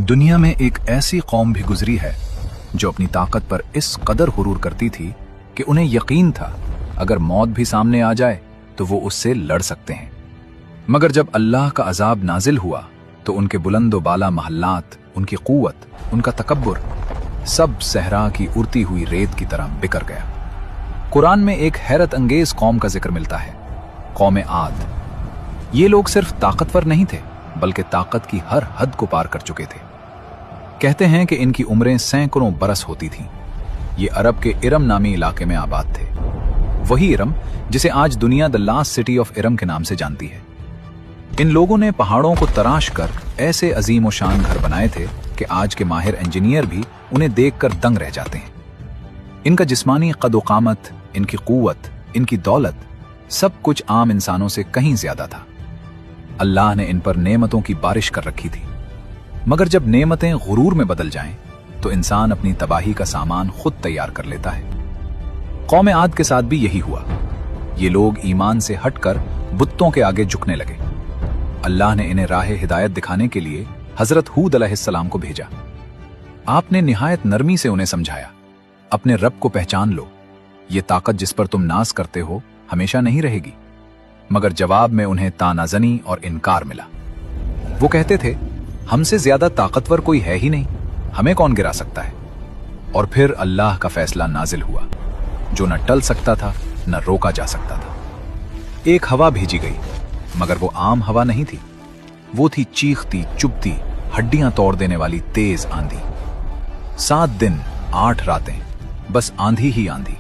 दुनिया में एक ऐसी कौम भी गुजरी है जो अपनी ताकत पर इस कदर हुरूर करती थी कि उन्हें यकीन था अगर मौत भी सामने आ जाए तो वो उससे लड़ सकते हैं। मगर जब अल्लाह का अजाब नाजिल हुआ तो उनके बुलंदो बाला महल्लात, उनकी कुव्वत, उनका तकब्बुर सब सहरा की उड़ती हुई रेत की तरह बिखर गया। कुरान में एक हैरत अंगेज कौम का जिक्र मिलता है, कौम आद। ये लोग सिर्फ ताकतवर नहीं थे बल्कि ताकत की हर हद को पार कर चुके थे। कहते हैं कि इनकी उम्रें सैकड़ों बरस होती थीं। ये अरब के इरम नामी इलाके में आबाद थे, वही इरम जिसे आज दुनिया the last city of Iram के नाम से जानती है। इन लोगों ने पहाड़ों को तराश कर ऐसे अजीम व शान घर बनाए थे कि आज के माहिर इंजीनियर भी उन्हें देखकर दंग रह जाते हैं। इनका जिस्मानी कद-ओ-कामत, इनकी कुव्वत, इनकी दौलत सब कुछ आम इंसानों से कहीं ज्यादा था। अल्लाह ने इन पर नेमतों की बारिश कर रखी थी, मगर जब नेमतें गुरूर में बदल जाएं तो इंसान अपनी तबाही का सामान खुद तैयार कर लेता है। कौम आद के साथ भी यही हुआ। ये लोग ईमान से हटकर बुत्तों के आगे झुकने लगे। अल्लाह ने इन्हें राह हिदायत दिखाने के लिए हजरत हूद अलैहिस्सलाम को भेजा। आपने निहायत नरमी से उन्हें समझाया, अपने रब को पहचान लो, ये ताकत जिस पर तुम नाज करते हो हमेशा नहीं रहेगी। मगर जवाब में उन्हें तानाजनी और इनकार मिला। वो कहते थे, हमसे ज्यादा ताकतवर कोई है ही नहीं, हमें कौन गिरा सकता है। और फिर अल्लाह का फैसला नाजिल हुआ जो न टल सकता था न रोका जा सकता था। एक हवा भेजी गई, मगर वो आम हवा नहीं थी, वो थी चीखती चुभती हड्डियां तोड़ देने वाली तेज आंधी। 7 दिन 8 रातें बस आंधी ही आंधी।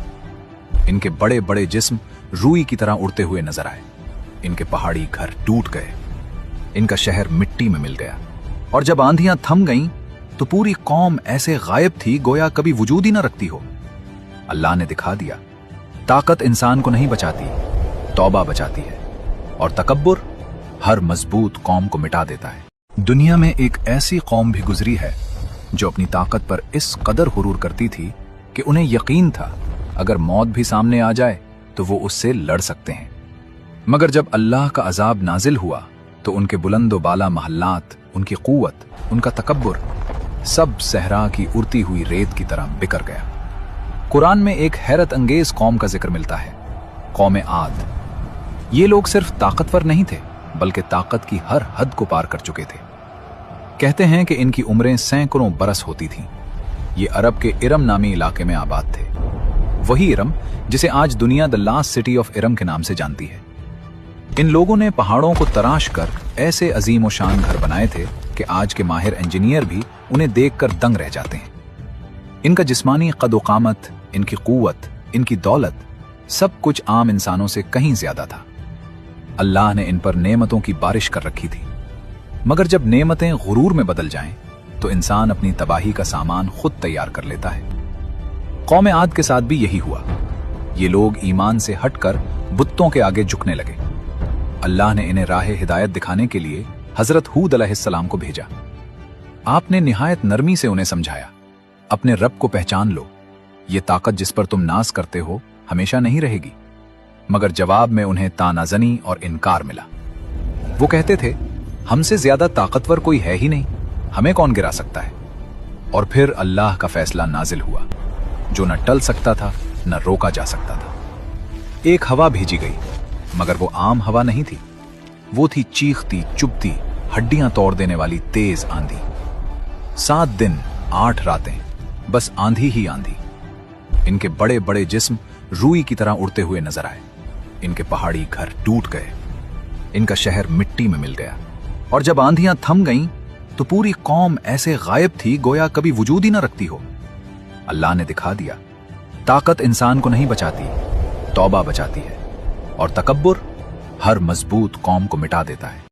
इनके बड़े बड़े जिस्म रूई की तरह उड़ते हुए नजर आए। इनके पहाड़ी घर टूट गए, इनका शहर मिट्टी में मिल गया। और जब आंधियां थम गईं तो पूरी कौम ऐसे गायब थी गोया कभी वजूद ही न रखती हो। अल्लाह ने दिखा दिया, ताकत इंसान को नहीं बचाती, तौबा बचाती है, और तकब्बुर हर मजबूत कौम को मिटा देता है। दुनिया में एक ऐसी कौम भी गुजरी है जो अपनी ताकत पर इस कदर हुरूर करती थी कि उन्हें यकीन था अगर मौत भी सामने आ जाए तो वो उससे लड़ सकते हैं। मगर जब अल्लाह का अजाब नाजिल हुआ तो उनके बुलंदो बाला महल्लात, उनकी कुव्वत, उनका तकब्बुर सब सहरा की उड़ती हुई रेत की तरह बिखर गया। कुरान में एक हैरत अंगेज कौम का जिक्र मिलता है, कौम आद। ये लोग सिर्फ ताकतवर नहीं थे बल्कि ताकत की हर हद को पार कर चुके थे। कहते हैं कि इनकी उम्रें सैकड़ों बरस होती थीं। ये अरब के इरम नामी इलाके में आबाद थे, वही इरम जिसे आज दुनिया the last city of Iram के नाम से जानती है। इन लोगों ने पहाड़ों को तराश कर ऐसे अजीम व शान घर बनाए थे कि आज के माहिर इंजीनियर भी उन्हें देखकर दंग रह जाते हैं। इनका जिस्मानी कद-ओ-कामत, इनकी कुव्वत, इनकी दौलत सब कुछ आम इंसानों से कहीं ज्यादा था। अल्लाह ने इन पर नेमतों की बारिश कर रखी थी, मगर जब नेमतें गुरूर में बदल जाएं तो इंसान अपनी तबाही का सामान खुद तैयार कर लेता है। कौम आद के साथ भी यही हुआ। ये लोग ईमान से हटकर बुत्तों के आगे झुकने लगे। अल्लाह ने इन्हें राह हिदायत दिखाने के लिए हजरत हूद अलैहिस्सलाम को भेजा। आपने निहायत नरमी से उन्हें समझाया, अपने रब को पहचान लो, ये ताकत जिस पर तुम नाज करते हो हमेशा नहीं रहेगी। मगर जवाब में उन्हें तानाजनी और इनकार मिला। वो कहते थे, हमसे ज्यादा ताकतवर कोई है ही नहीं, हमें कौन गिरा सकता है। और फिर अल्लाह का फैसला नाजिल हुआ जो न टल सकता था न रोका जा सकता था। एक हवा भेजी गई, मगर वो आम हवा नहीं थी, वो थी चीखती चुभती हड्डियां तोड़ देने वाली तेज आंधी। 7 दिन 8 रातें बस आंधी ही आंधी। इनके बड़े बड़े जिस्म रूई की तरह उड़ते हुए नजर आए। इनके पहाड़ी घर टूट गए, इनका शहर मिट्टी में मिल गया। और जब आंधियां थम गईं तो पूरी कौम ऐसे गायब थी गोया कभी वजूद ही न रखती हो। अल्लाह ने दिखा दिया, ताकत इंसान को नहीं बचाती, तौबा बचाती है, और तकब्बुर हर मजबूत कौम को मिटा देता है।